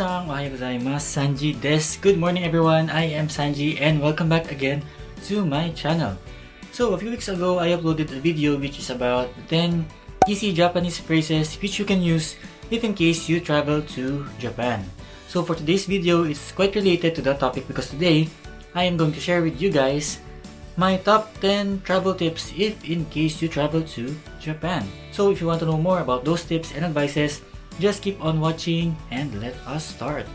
Minasan, ohayou gozaimasu, Sanji desu. Good morning everyone, I am Sanji and welcome back again to my channel. So a few weeks ago, I uploaded a video which is about 10 easy Japanese phrases which you can use if in case you travel to Japan. So for today's video, it's quite related to that topic because today, I am going to share with you guys my top 10 travel tips if in case you travel to Japan. So if you want to know more about those tips and advices, just keep on watching and let us start.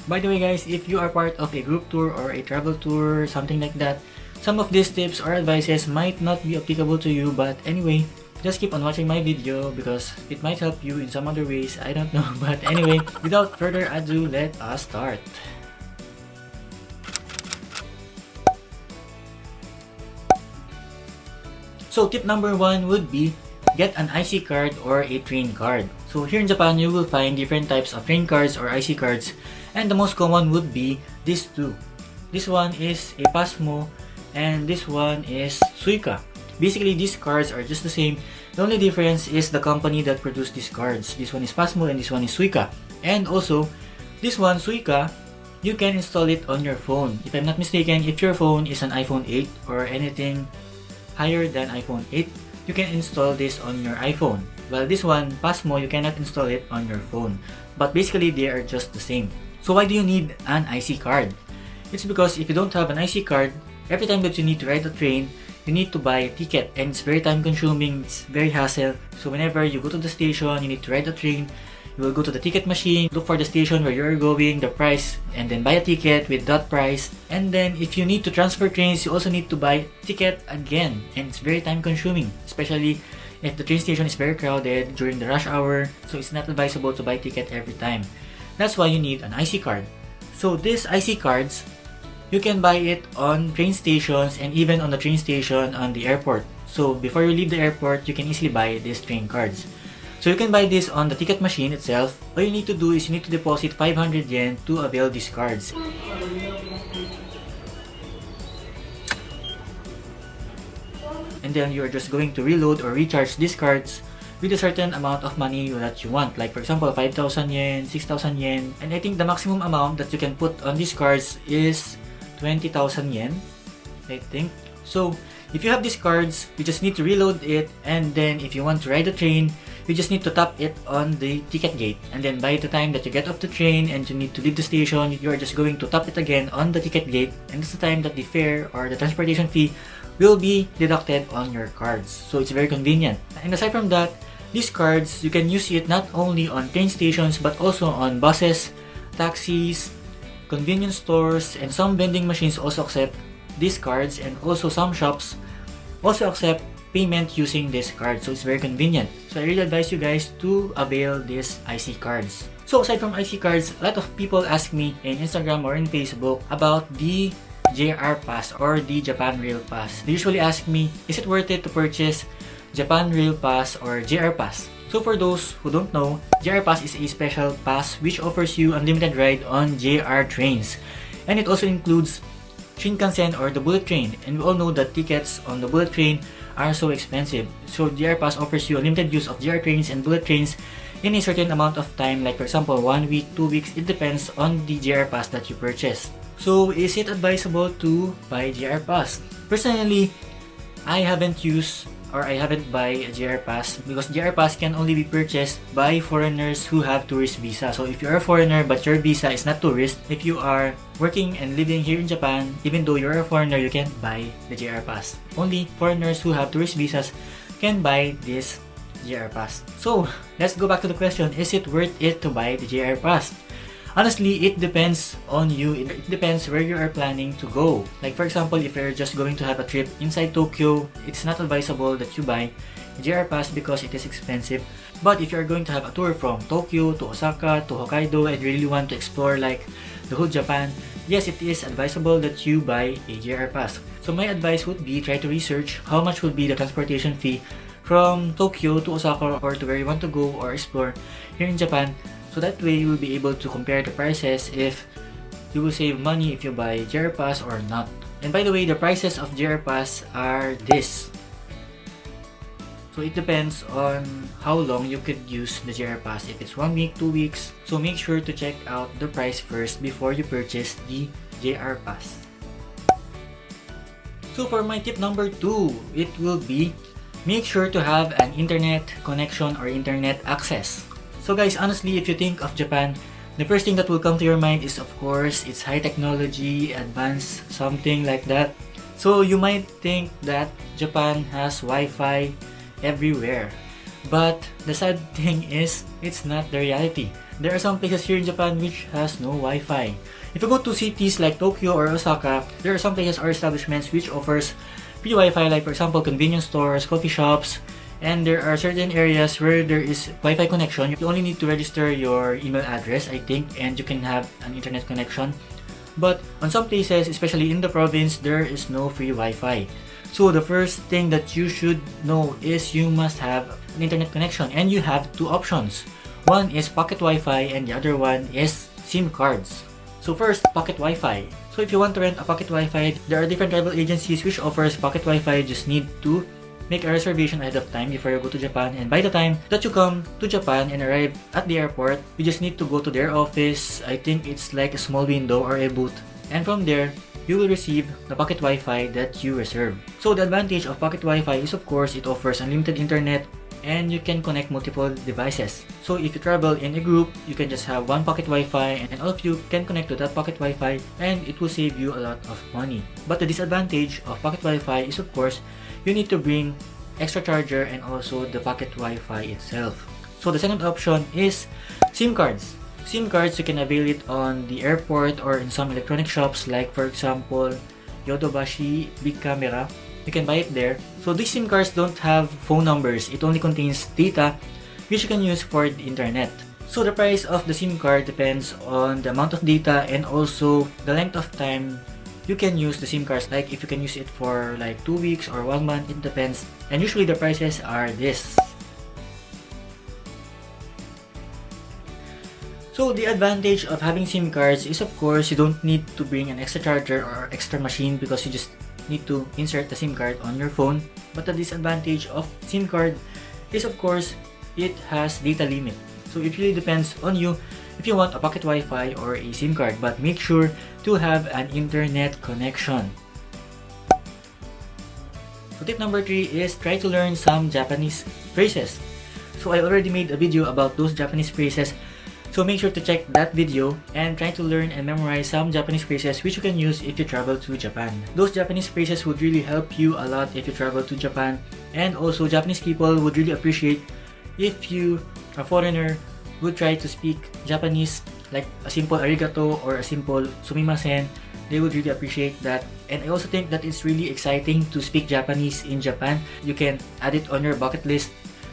By the way guys, if you are part of a group tour or a travel tour, something like that, some of these tips or advices might not be applicable to you, but anyway, just keep on watching my video because it might help you in some other ways, I don't know. But anyway, without further ado, let us start. So tip number 1 would be get an IC card or a train card. So here in Japan, you will find different types of train cards or IC cards, and the most common would be these two. This one is a Pasmo and this one is Suica. Basically, these cards are just the same. The only difference is the company that produced these cards. This one is Pasmo and this one is Suica. And also, this one, Suica, you can install it on your phone. If I'm not mistaken, if your phone is an iPhone 8 or anything higher than iPhone 8, you can install this on your iPhone. While this one, Pasmo, you cannot install it on your phone. But basically, they are just the same. So why do you need an IC card? It's because if you don't have an IC card, every time that you need to ride a train, you need to buy a ticket, and it's very time consuming, it's very hassle. So whenever you go to the station, you need to ride a train, you will go to the ticket machine, look for the station where you're going, the price, and then buy a ticket with that price. And then if you need to transfer trains, you also need to buy a ticket again, and it's very time consuming, especially if the train station is very crowded during the rush hour. So it's not advisable to buy a ticket every time. That's why you need an IC card. So these IC cards, you can buy it on train stations and even on the train station on the airport. So before you leave the airport, you can easily buy these train cards. So you can buy this on the ticket machine itself. All you need to do is you need to deposit 500 yen to avail these cards. And then you are just going to reload or recharge these cards with a certain amount of money that you want. Like for example, 5,000 yen, 6,000 yen. And I think the maximum amount that you can put on these cards is 20,000 yen, I think. So if you have these cards, you just need to reload it, and then if you want to ride the train, you just need to tap it on the ticket gate. And then by the time that you get off the train and you need to leave the station, you are just going to tap it again on the ticket gate, and that's the time that the fare or the transportation fee will be deducted on your cards. So it's very convenient. And aside from that, these cards, you can use it not only on train stations but also on buses, taxis, convenience stores, and some vending machines also accept these cards, and also some shops also accept payment using this card. So it's very convenient. So I really advise you guys to avail these IC cards. So aside from IC cards, a lot of people ask me in Instagram or in Facebook about the JR Pass or the Japan Rail Pass. They usually ask me, is it worth it to purchase Japan Rail Pass or JR Pass? So for those who don't know, JR Pass is a special pass which offers you unlimited ride on JR trains. And it also includes Shinkansen or the bullet train. And we all know that tickets on the bullet train are so expensive. So JR Pass offers you unlimited use of JR trains and bullet trains in a certain amount of time, like for example 1 week, 2 weeks, it depends on the JR Pass that you purchase. So is it advisable to buy JR Pass? Personally, I haven't used or I haven't buy a JR Pass because JR Pass can only be purchased by foreigners who have tourist visa. So if you're a foreigner but your visa is not tourist, if you are working and living here in Japan, even though you're a foreigner, you can't buy the JR Pass. Only foreigners who have tourist visas can buy this JR Pass. So let's go back to the question, is it worth it to buy the JR Pass? Honestly, it depends on you. It depends where you are planning to go. Like for example, if you're just going to have a trip inside Tokyo, it's not advisable that you buy a JR Pass because it is expensive. But if you're going to have a tour from Tokyo to Osaka to Hokkaido and really want to explore like the whole Japan, yes, it is advisable that you buy a JR Pass. So my advice would be try to research how much would be the transportation fee from Tokyo to Osaka or to where you want to go or explore here in Japan. So that way you will be able to compare the prices if you will save money if you buy JR Pass or not. And by the way, the prices of JR Pass are this. So it depends on how long you could use the JR Pass. If it's 1 week, 2 weeks. So make sure to check out the price first before you purchase the JR Pass. So for my tip number 2, it will be make sure to have an internet connection or internet access. So guys, honestly, if you think of Japan, the first thing that will come to your mind is of course it's high technology, advanced, something like that. So you might think that Japan has Wi-Fi everywhere. But the sad thing is, it's not the reality. There are some places here in Japan which has no Wi-Fi. If you go to cities like Tokyo or Osaka, there are some places or establishments which offers free Wi-Fi, like for example convenience stores, coffee shops, and there are certain areas where there is Wi-Fi connection. You only need to register your email address, I think, and you can have an internet connection. But on some places, especially in the province, there is no free Wi-Fi. So the first thing that you should know is you must have an internet connection, and you have two options. One is Pocket Wi-Fi and the other one is SIM cards. So first, Pocket Wi-Fi. So if you want to rent a Pocket Wi-Fi, there are different travel agencies which offers Pocket Wi-Fi. You just need to make a reservation ahead of time before you go to Japan, and by the time that you come to Japan and arrive at the airport, you just need to go to their office. I think it's like a small window or a booth, and from there you will receive the Pocket Wi-Fi that you reserve. So the advantage of Pocket Wi-Fi is of course it offers unlimited internet and you can connect multiple devices. So if you travel in a group, you can just have one Pocket Wi-Fi and all of you can connect to that Pocket Wi-Fi, and it will save you a lot of money. But the disadvantage of Pocket Wi-Fi is of course you need to bring extra charger and also the Pocket Wi-Fi itself. So the second option is SIM cards. SIM cards, you can avail it on the airport or in some electronic shops, like for example Yodobashi Big Camera. You can buy it there. So these SIM cards don't have phone numbers. It only contains data which you can use for the internet. So the price of the SIM card depends on the amount of data and also the length of time you can use the SIM cards. Like if you can use it for like 2 weeks or 1 month, it depends. And usually the prices are this. So the advantage of having SIM cards is of course you don't need to bring an extra charger or extra machine because you just need to insert the SIM card on your phone. But the disadvantage of SIM card is of course it has data limit. So it really depends on you if you want a Pocket Wi-Fi or a SIM card, but make sure to have an internet connection. So tip number 3 is try to learn some Japanese phrases. So I already made a video about those Japanese phrases. So make sure to check that video and try to learn and memorize some Japanese phrases which you can use if you travel to Japan. Those Japanese phrases would really help you a lot if you travel to Japan, and also Japanese people would really appreciate if you, a foreigner, would try to speak Japanese, like a simple arigato or a simple sumimasen. They would really appreciate that. And I also think that it's really exciting to speak Japanese in Japan. You can add it on your bucket list.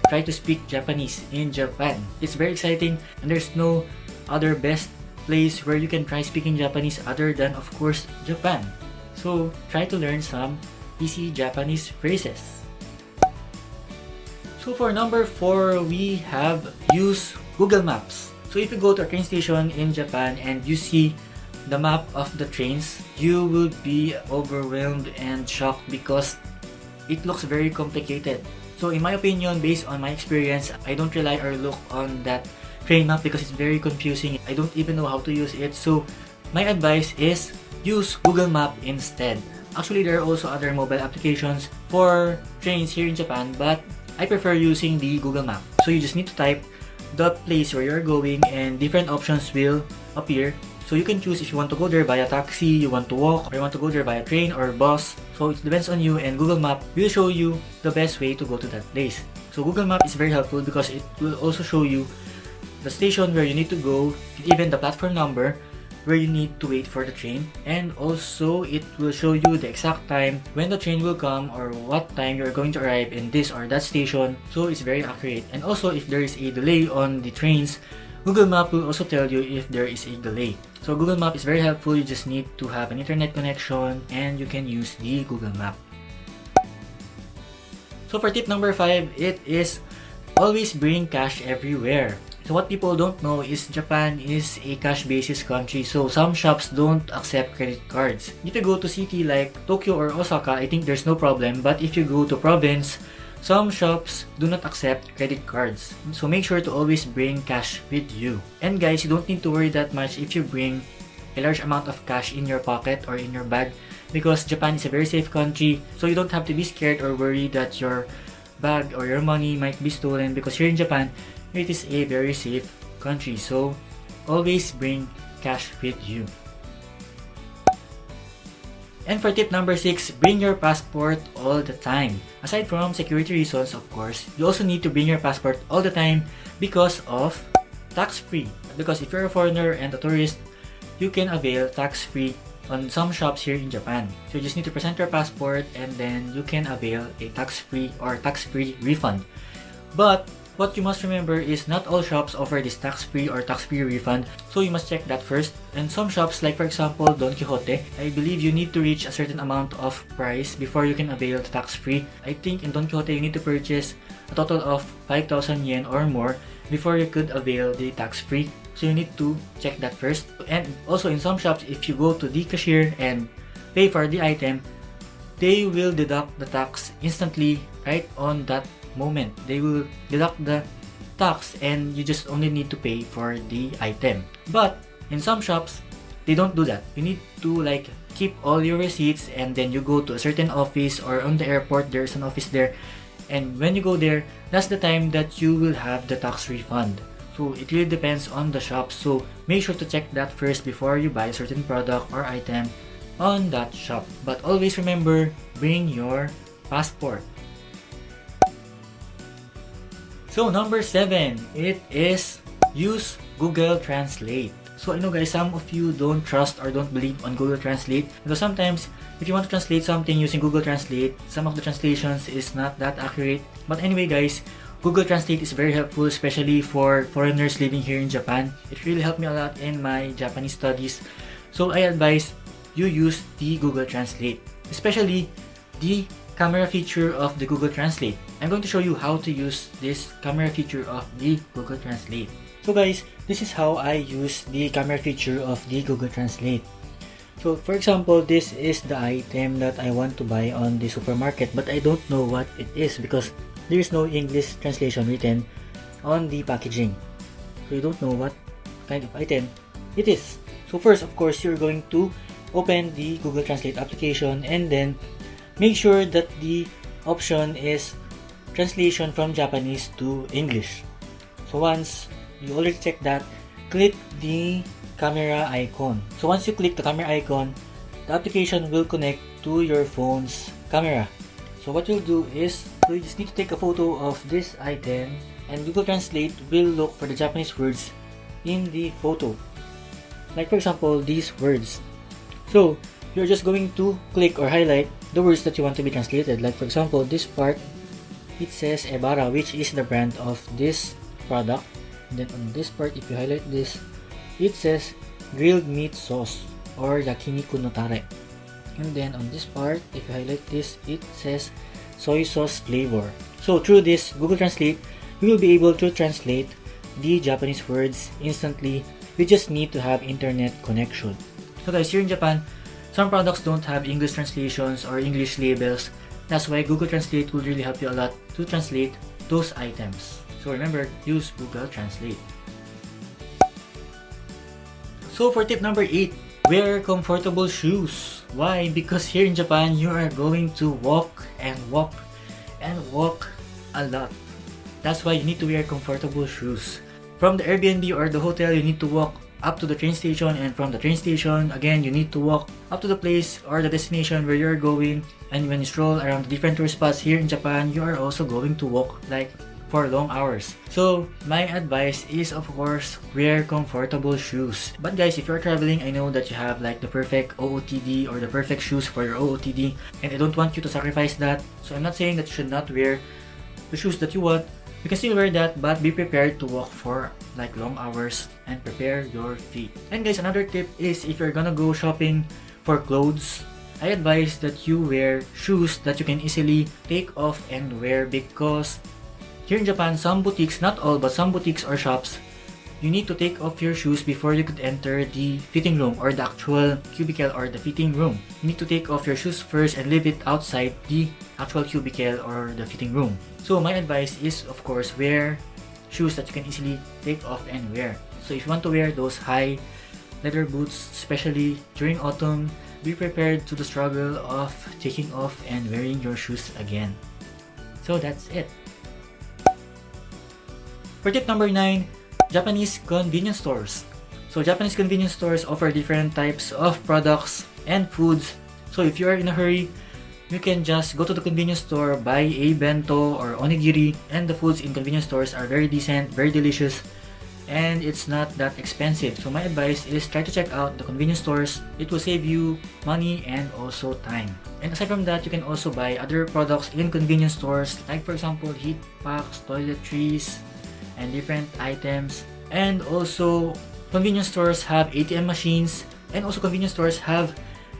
Try to speak Japanese in Japan. It's very exciting, and there's no other best place where you can try speaking Japanese other than of course Japan. So try to learn some easy Japanese phrases. So for number 4, we have use Google Maps. So if you go to a train station in Japan and you see the map of the trains, you will be overwhelmed and shocked because it looks very complicated. So in my opinion, based on my experience, I don't rely or look on that train map because it's very confusing. I don't even know how to use it. So my advice is use Google Map instead. Actually, there are also other mobile applications for trains here in Japan, but I prefer using the Google Map. So you just need to type the place where you're going and different options will appear. So you can choose if you want to go there via taxi, you want to walk, or you want to go there via train or bus. So it depends on you, and Google Map will show you the best way to go to that place. So Google Map is very helpful because it will also show you the station where you need to go, even the platform number where you need to wait for the train, and also it will show you the exact time when the train will come or what time you're going to arrive in this or that station. So it's very accurate. And also if there is a delay on the trains, Google Map will also tell you if there is a delay. So Google Map is very helpful. You just need to have an internet connection and you can use the Google Map. So for tip number 5, it is always bring cash everywhere. So what people don't know is Japan is a cash basis country, so some shops don't accept credit cards. If you go to city like Tokyo or Osaka, I think there's no problem, but if you go to province, some shops do not accept credit cards. So make sure to always bring cash with you. And guys, you don't need to worry that much if you bring a large amount of cash in your pocket or in your bag, because Japan is a very safe country, so you don't have to be scared or worried that your bag or your money might be stolen, because here in Japan, it is a very safe country. So always bring cash with you. And for tip number 6, bring your passport all the time. Aside from security reasons, of course, you also need to bring your passport all the time because of tax-free. Because if you're a foreigner and a tourist, you can avail tax-free on some shops here in Japan. So you just need to present your passport and then you can avail a tax-free or tax-free refund. But what you must remember is not all shops offer this tax-free or tax-free refund, so you must check that first. And some shops, like for example Don Quixote, I believe you need to reach a certain amount of price before you can avail the tax-free. I think in Don Quixote you need to purchase a total of 5,000 yen or more before you could avail the tax-free. So you need to check that first. And also in some shops, if you go to the cashier and pay for the item, they will deduct the tax instantly right on that moment. They will deduct the tax and you just only need to pay for the item. But in some shops, they don't do that. You need to keep all your receipts, and then you go to a certain office, or on the airport there's an office there, and when you go there, that's the time that you will have the tax refund. So it really depends on the shop. So make sure to check that first before you buy a certain product or item on that shop. But always remember, bring your passport. So number 7, it is use Google Translate. So I know guys, some of you don't trust or don't believe on Google Translate, because sometimes if you want to translate something using Google Translate, some of the translations is not that accurate. But anyway guys, Google Translate is very helpful, especially for foreigners living here in Japan. It really helped me a lot in my Japanese studies. So I advise you use the Google Translate, especially the camera feature of the Google Translate. I'm going to show you how to use this camera feature of the Google Translate. So guys, this is how I use the camera feature of the Google Translate. So for example, this is the item that I want to buy on the supermarket, but I don't know what it is because there is no English translation written on the packaging. So you don't know what kind of item it is. So first, of course, you're going to open the Google Translate application and then make sure that the option is translation from Japanese to English. So once you already check that, click the camera icon. So once you click the camera icon, the application will connect to your phone's camera. So what you'll do is, you just need to take a photo of this item, and Google Translate will look for the Japanese words in the photo. Like for example, these words. So you're just going to click or highlight the words that you want to be translated. Like for example, this part, it says Ebara, which is the brand of this product. And then on this part, if you highlight this, it says grilled meat sauce or yakiniku no tare. And then on this part, if you highlight this, it says soy sauce flavor. So through this Google Translate, you will be able to translate the Japanese words instantly. You just need to have internet connection. So guys, here in Japan, some products don't have English translations or English labels. That's why Google Translate will really help you a lot to translate those items. So remember, use Google Translate. So for tip number 8, wear comfortable shoes. Why? Because here in Japan, you are going to walk and walk and walk a lot. That's why you need to wear comfortable shoes. From the Airbnb or the hotel, you need to walk up to the train station, and from the train station, again, you need to walk up to the place or the destination where you're going. And when you stroll around the different tourist spots here in Japan, you are also going to walk for long hours. So my advice is, of course, wear comfortable shoes. But guys, if you're traveling, I know that you have the perfect OOTD or the perfect shoes for your OOTD, and I don't want you to sacrifice that. So I'm not saying that you should not wear the shoes that you want. You can still wear that, but be prepared to walk for long hours and prepare your feet. And guys, another tip is, if you're gonna go shopping for clothes, I advise that you wear shoes that you can easily take off and wear, because here in Japan, some boutiques, not all, but some boutiques or shops you need to take off your shoes before you could enter the fitting room or the actual cubicle or the fitting room. You need to take off your shoes first and leave it outside the actual cubicle or the fitting room. So my advice is, of course, wear shoes that you can easily take off and wear. So if you want to wear those high leather boots, especially during autumn, be prepared to the struggle of taking off and wearing your shoes again. So that's it. For tip number 9, Japanese convenience stores. So Japanese convenience stores offer different types of products and foods. So if you are in a hurry, you can just go to the convenience store, buy a bento or onigiri, and the foods in convenience stores are very decent, very delicious, and it's not that expensive. So my advice is try to check out the convenience stores. It will save you money and also time. And aside from that, you can also buy other products in convenience stores, like for example heat packs, toiletries, and different items. And also convenience stores have ATM machines, and also convenience stores have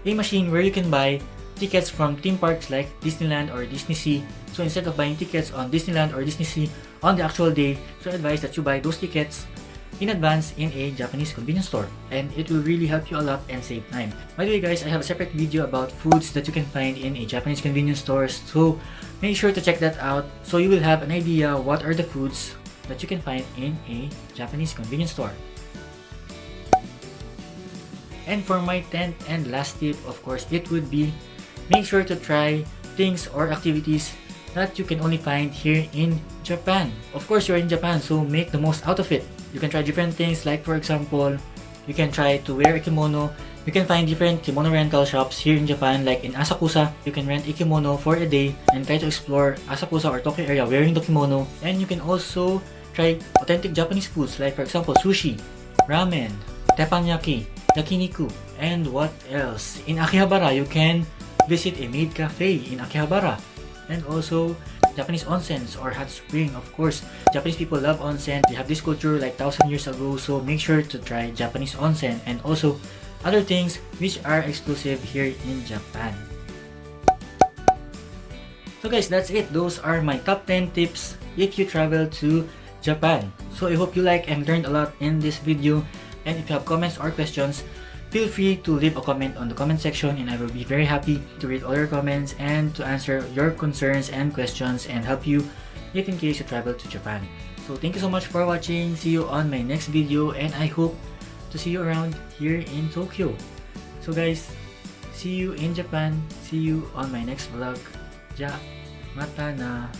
a machine where you can buy tickets from theme parks like Disneyland or Disney Sea. So instead of buying tickets on Disneyland or Disney Sea on the actual day, so I advise that you buy those tickets in advance in a Japanese convenience store, and it will really help you a lot and save time. By the way guys, I have a separate video about foods that you can find in a Japanese convenience store, so make sure to check that out so you will have an idea what are the foods that you can find in a Japanese convenience store. And for my 10th and last tip, of course, it would be make sure to try things or activities that you can only find here in Japan. Of course, you're in Japan, so make the most out of it. You can try different things, like for example, you can try to wear a kimono. You can find different kimono rental shops here in Japan, like in Asakusa. You can rent a kimono for a day and try to explore Asakusa or Tokyo area wearing the kimono. And you can also try authentic Japanese foods, like for example sushi, ramen, teppanyaki, yakiniku, and what else? In Akihabara, you can visit a maid cafe in Akihabara. And also Japanese onsens or hot spring. Of course, Japanese people love onsen. They have this culture like 1,000 years ago, so make sure to try Japanese onsen and also other things which are exclusive here in Japan. So guys, that's it. Those are my top 10 tips if you travel to Japan. So I hope you like and learned a lot in this video, and if you have comments or questions, feel free to leave a comment on the comment section, and I will be very happy to read all your comments and to answer your concerns and questions and help you if in case you travel to Japan. So thank you so much for watching. See you on my next video, and I hope to see you around here in Tokyo. So guys, see you in Japan. See you on my next vlog. Ja, mata na.